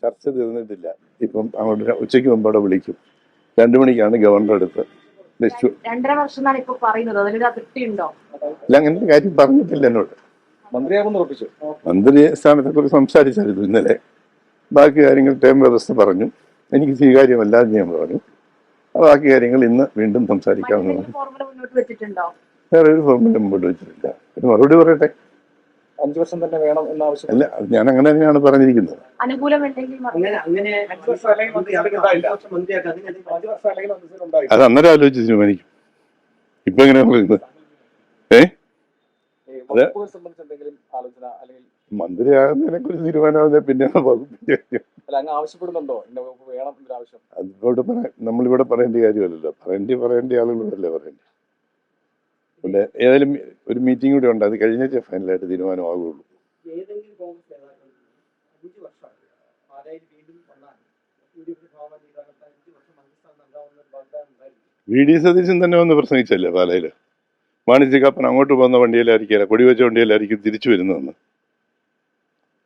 ചർച്ച തീർന്നിട്ടില്ല. ഇപ്പം അങ്ങോട്ട് ഉച്ചയ്ക്ക് മുമ്പ് അവിടെ വിളിക്കും. 2 മണിക്കാണ് ഗവർണറുടെ അടുത്ത് ലിസ്റ്റ്. 2.5 വർഷം എന്നാണ് ഇപ്പൊ പറയുന്നത്. അതിലൊരു അതൃപ്തിയുണ്ടോ? അല്ല, അങ്ങനത്തെ കാര്യം പറഞ്ഞിട്ടില്ല എന്നോട്. മന്ത്രിയാകുമെന്ന് ഉറപ്പിച്ചു. മന്ത്രി സ്ഥാനത്തെ കുറിച്ച് സംസാരിച്ചായിരുന്നു ഇന്നലെ. ബാക്കി കാര്യങ്ങൾ ടേം വ്യവസ്ഥ പറഞ്ഞു. എനിക്ക് സ്വീകാര്യമല്ല എന്ന് ഞാൻ പറഞ്ഞു. ബാക്കി കാര്യങ്ങൾ ഇന്ന് വീണ്ടും സംസാരിക്കാവുന്നതാണ്. വേറെ ഒരു ഫോർമുല മുമ്പോട്ട് വെച്ചിട്ടില്ല. ഒരു മറുപടി പറയട്ടെ. 5 വർഷം തന്നെ വേണം എന്ന ആവശ്യം. അല്ല, ഞാൻ അങ്ങനെ തന്നെയാണ് പറഞ്ഞിരിക്കുന്നത്. അത് അന്നേരം ആലോചിച്ച് തീരുമാനിക്കും. ഇപ്പൊ എങ്ങനെയാ പറയുന്നത്? മന്ത്രിയാകുന്നതിനെ കുറിച്ച് തീരുമാനമാകുന്ന പിന്നെ അതിനോട് നമ്മളിവിടെ പറയേണ്ട കാര്യമല്ലല്ലോ. പറയേണ്ട ആളുകളോടല്ലേ പറയേണ്ടത്. പിന്നെ ഏതായാലും ഒരു മീറ്റിംഗ് കൂടെ ഉണ്ട്. അത് കഴിഞ്ഞേ ഫൈനലായിട്ട് തീരുമാനമാകുള്ളൂ. വി ഡി സതീശൻ തന്നെ ഒന്ന് പ്രസംഗിച്ചല്ലേ പാലയില്. വാണിജ്യക്കാപ്പൻ അങ്ങോട്ട് പോകുന്ന വണ്ടിയിലായിരിക്കില്ല, കൊടിവെച്ച വണ്ടിയിലായിരിക്കും തിരിച്ചു വരുന്നതെന്ന്.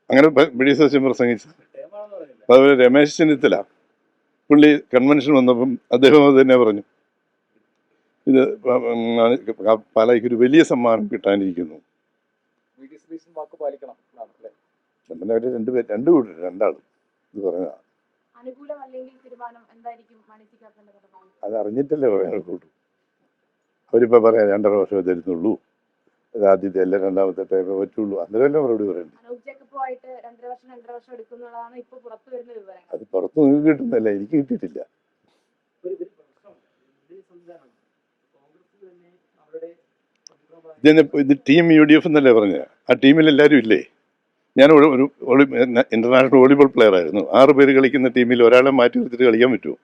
അങ്ങനെ വി ഡി സതീശൻ പ്രസംഗിച്ചു. അതുപോലെ രമേശ് ചെന്നിത്തല പുള്ളി കൺവെൻഷൻ വന്നപ്പം അദ്ദേഹം അത് തന്നെ പറഞ്ഞു, ഇത് പാലയ്ക്ക് ഒരു വലിയ സമ്മാനം കിട്ടാനിരിക്കുന്നു. രണ്ടാളും ഇത് പറഞ്ഞതാണ്. അത് അറിഞ്ഞിട്ടല്ലേ പറയാനുള്ളൂ. അവരിപ്പോൾ പറയാം 2.5 വർഷമേ തരുന്നുള്ളൂ, അത് ആദ്യത്തെ അല്ല രണ്ടാമത്തെ ടൈമേ പറ്റുള്ളൂ. അന്നേരമല്ലേ മറുപടി പറയണ്ടേ. അത് പുറത്ത് നിങ്ങൾക്ക് കിട്ടുന്നല്ല, എനിക്ക് കിട്ടിയിട്ടില്ല. ഇത് ടീം UDF എന്നല്ലേ പറഞ്ഞത്. ആ ടീമിൽ എല്ലാവരും ഇല്ലേ? ഞാൻ ഒരു ഇന്റർനാഷണൽ വോളിബോൾ പ്ലെയർ ആയിരുന്നു. 6 പേര് കളിക്കുന്ന ടീമിൽ ഒരാളെ മാറ്റി നിർത്തിയിട്ട് കളിക്കാൻ പറ്റുമോ?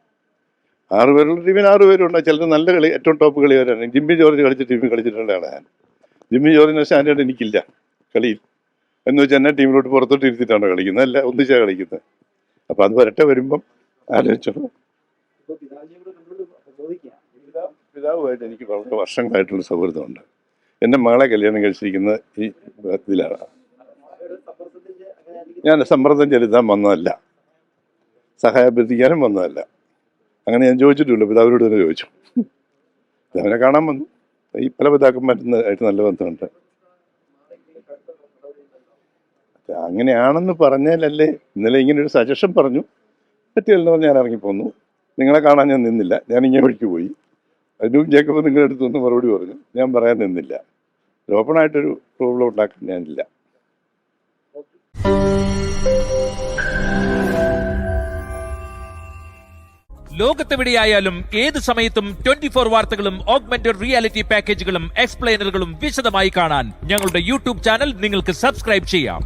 6 പേരുള്ള ടീമിൽ 6 പേരുണ്ട്. ചിലർ നല്ല കളി, ഏറ്റവും ടോപ്പ് കളിക്കാരാണ്. ജിമ്മി ജോർജ് കളിച്ച ടീമിൽ കളിച്ചിട്ടുള്ള ആളാണ് ഞാൻ. ജിമ്മി ജോർജിന്റെ സ്റ്റാൻഡേർഡ് എനിക്കില്ല കളിയിൽ. എന്ന് വെച്ചാൽ എന്നെ ടീമിലോട്ട് പുറത്തോട്ട് ഇരുത്തിയിട്ടാണോ കളിക്കുന്നത്? അല്ല, ഒന്നിച്ചാണ് കളിക്കുന്നത്. അപ്പം അത് വരുമ്പം ആലോചിച്ചോ. പിതാവുമായിട്ട് എനിക്ക് വളരെ വർഷങ്ങളായിട്ടുള്ള സൗഹൃദമുണ്ട്. എൻ്റെ മകളെ കല്യാണം കഴിച്ചിരിക്കുന്നത് ഈ ഇതിലാണ്. ഞാൻ സമ്മർദ്ദം ചെലുത്താൻ വന്നതല്ല, സഹായപ്പെടുത്തിക്കാനും വന്നതല്ല. അങ്ങനെ ഞാൻ ചോദിച്ചിട്ടില്ല. പിതാവിനോട് തന്നെ ചോദിച്ചു. പിതാവിനെ കാണാൻ വന്നു. ഈ പല പിതാക്കന്മാരുമായിട്ട് നല്ല ബന്ധമുണ്ട്. അങ്ങനെയാണെന്ന് പറഞ്ഞാലല്ലേ. ഇന്നലെ ഇങ്ങനെ ഒരു സജഷൻ പറഞ്ഞു, പറ്റിയല്ലോ. ഞാൻ ഇറങ്ങിപ്പോന്നു. നിങ്ങളെ കാണാൻ ഞാൻ നിന്നില്ല. ഞാൻ ഇങ്ങനെ വഴിക്ക് പോയി. അതിനും ജേക്കബ് നിങ്ങളുടെ അടുത്തൊന്ന് മറുപടി പറഞ്ഞു. ഞാൻ പറയാൻ നിന്നില്ല. ഓപ്പണായിട്ടൊരു പ്രോബ്ലം ഉണ്ടാക്കാൻ ഞാനില്ല. ലോകത്തെവിടെയായാലും ഏത് സമയത്തും 24 വാർത്തകളും ഓഗ്മെന്റഡ് റിയാലിറ്റി പാക്കേജുകളും എക്സ്പ്ലെയിനറുകളും വിശദമായി കാണാൻ ഞങ്ങളുടെ യൂട്യൂബ് ചാനൽ നിങ്ങൾക്ക് സബ്സ്ക്രൈബ് ചെയ്യാം.